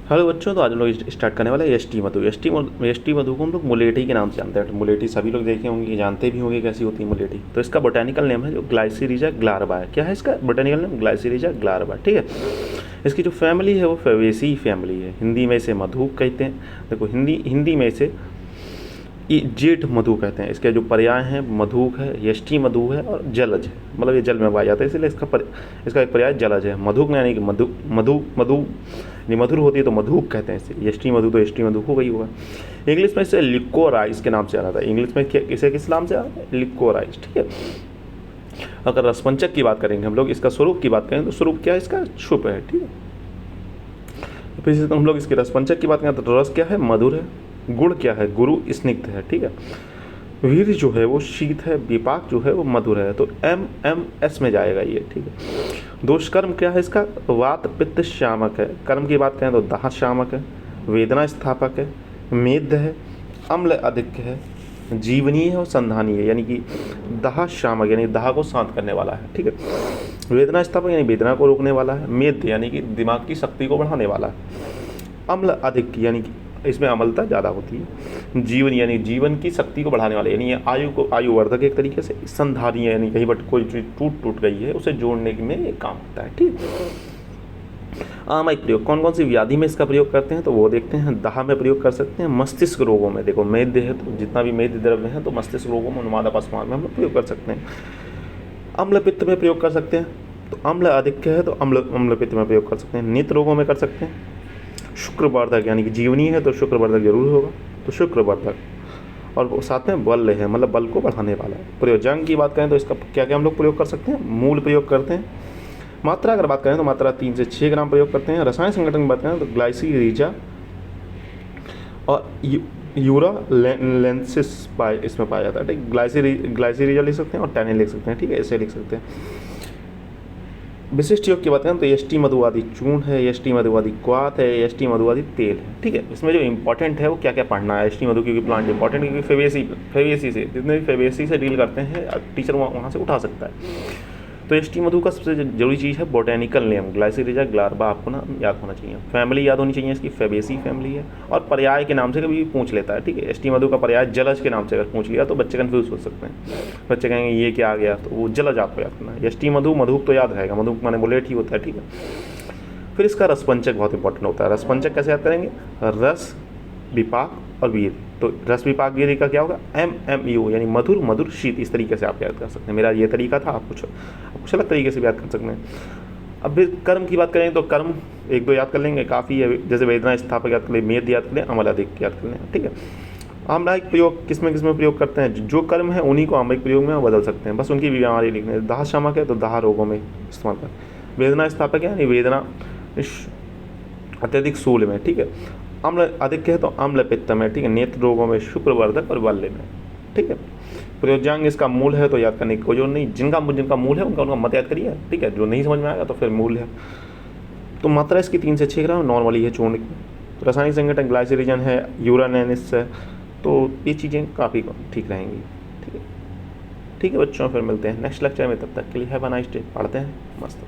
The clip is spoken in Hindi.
हेलो बच्चों, तो आज हम लोग स्टार्ट करने वाले हैं एस मधु। एस टी मधु को हम लोग मुलेठी के नाम से जानते हैं। मुलेठी सभी लोग देखे होंगे, जानते भी होंगे कैसी होती है मुलेठी। तो इसका बोटेनिकल नेम है जो ग्लाइसिरिजा ग्लार्बा है। क्या है इसका बोटेनिकल नेम? ग्लाइसिरिजा ग्लार्बा, ठीक है। इसकी जो फैमिली है वो फेवेसी फैमिली है। हिंदी में इसे मधुक कहते हैं। देखो, हिंदी में इसे जेठ मधु कहते हैं। इसके जो पर्याय हैं मधुक है, यष्टि मधु है और जलज है। मतलब ये जल में पाया जाता है, इसलिए इसका एक पर्याय जलज है। मधुक यानी कि मधु मधु मधु यानी मधुर होती है तो मधुक कहते हैं इसे। यष्टि मधु तो यष्टि मधु हो गई होगा। इंग्लिश में इसे लिकोराइस के नाम से जाना था। इंग्लिश में इसे किस नाम से जाना है? लिकोराइस, ठीक है। अगर रसपंचक की बात करेंगे हम लोग, इसका स्वरूप की बात करें तो स्वरूप क्या है इसका? शुभ है, ठीक है। फिर से हम लोग इसके रसपंचक की बात करें तो रस क्या है? मधुर है। गुण क्या है? गुरु स्निग्ध है, ठीक है। वीर जो है वो शीत है। विपाक जो है वो मधुर है। तो एस में जाएगा ये, ठीक है। दोष कर्म क्या है इसका? वात पित्त शामक है। कर्म की बात करें तो दाह शामक है, वेदना स्थापक है, मेद्य है, अम्ल अधिक है, जीवनीय है और संधानीय है। यानी कि दाह शामक यानी दाह को शांत करने वाला है, ठीक है। वेदना स्थापक यानी वेदना को रोकने वाला है। मेद्य यानी कि दिमाग की शक्ति को बढ़ाने वाला है। अम्ल अधिक यानी कि इसमें अम्लता ज़्यादा होती है। जीवन यानी जीवन की शक्ति को बढ़ाने वाले, यानी ये आयुवर्धक एक तरीके से। संधारणीय यानी कहीं बट कोई चीज़ टूट गई है उसे जोड़ने में ये काम होता है, ठीक। आमायिक प्रयोग कौन कौन सी व्याधि में इसका प्रयोग करते हैं तो वो देखते हैं। दाह में प्रयोग कर सकते हैं। मस्तिष्क रोगों में, देखो मेद्य है तो जितना भी मेद्य द्रव्य है तो मस्तिष्क रोगों में, अनुवाद अपस्मार में हम लोग प्रयोग कर सकते हैं। अम्ल पित्त में प्रयोग कर सकते हैं। तो अम्ल अधिक है तो अम्ल पित्त में प्रयोग कर सकते हैं। नेत्र रोगों में कर सकते हैं। शुक्रवर्धक यानी कि जीवनी है तो शुक्रवर्धक जरूर होगा, तो शुक्रवर्धक। और साथ में बल है, मतलब बल को बढ़ाने वाला है। प्रयोजन की बात करें तो इसका क्या क्या हम लोग प्रयोग कर सकते हैं? मूल प्रयोग करते हैं। मात्रा अगर बात करें तो मात्रा 3 से 6 ग्राम प्रयोग करते हैं। रसायन संगठन की बात करें तो ग्लाइसिरिजा और यूरा लेंसिस इसमें पाया जाता है, ठीक। ग्लाइसिरिजा लिख सकते हैं और टैनिन लिख सकते हैं, ठीक है, ऐसे लिख सकते हैं। विशिष्ट योग की बात करें तो यष्टि मधुवादी चूर्ण है, यष्टि मधुवादी क्वाथ है, यष्टि मधुवादी तेल है, ठीक है। इसमें जो इंपॉर्टेंट है वो क्या क्या पढ़ना है। यष्टि मधु क्योंकि प्लांट इंपॉर्टेंट, क्योंकि फेवेसी से जितने भी फेवेसी से डील करते हैं टीचर वहाँ से उठा सकता है। तो यष्टि मधु का सबसे जरूरी चीज़ है बोटेनिकल नेम ग्लाइसिरिजा ग्लार्बा, आपको ना याद होना चाहिए। फैमिली याद होनी चाहिए इसकी, फेवेसी फैमिली है। और पर्याय के नाम से कभी पूछ लेता है, ठीक है। यष्टि मधु का पर्याय जलज के नाम से अगर पूछ लिया तो बच्चे कन्फ्यूज हो सकते हैं। बच्चे कहेंगे ये क्या आ गया, तो वो जलज आपको याद करना है। यष्टि मधु, मधुक तो याद रहेगा, मधुक माने मुलेठी होता है, ठीक है। फिर इसका रसपंचक बहुत इंपॉर्टेंट होता है। रसपंचक कैसे याद करेंगे? रस, विपाक और वीर। तो रस विपाक वीर का क्या होगा? MMU यानी मधुर मधुर शीत। इस तरीके से आप याद कर सकते हैं। मेरा ये तरीका था, आप कुछ अलग तरीके से याद कर सकते हैं। अब फिर कर्म की बात करें तो कर्म 1-2 याद कर लेंगे, काफ़ी है। जैसे वेदना स्थापक याद कर लें, मेद याद कर लें, अमल अधिक याद कर लें, ठीक है। आमलायिक प्रयोग किस में प्रयोग करते हैं? जो कर्म है उन्हीं को आमलायिक प्रयोग में बदल सकते हैं, बस उनकी बीमारी लिखने। दाह शामक है तो दाह रोगों में इस्तेमाल कर। वेदना स्थापक है यानी वेदना अत्यधिक शूल में, ठीक है। अम्ल अधिक है तो अम्ल पित्त में, ठीक है। नेत्र रोगों में, शुक्रवर्धक और बल्ले में, ठीक है। प्रयोज्यांग इसका मूल है तो याद करने की कोई जरूरत नहीं। जिनका मूल है उनका मत याद करिए, ठीक है। जो नहीं समझ में आएगा तो फिर मूल है। तो मात्रा इसकी 3 से 6 ग्राम नॉर्मली है चूर्ण की। तो रासायनिक संगठन ग्लाइसिरिजन है, यूरानेनिस है, तो ये चीज़ें काफ़ी ठीक रहेंगी, ठीक है। ठीक है बच्चों, फिर मिलते हैं नेक्स्ट लेक्चर में। तब तक के लिए हैव अ नाइस डे। पढ़ते हैं मस्त।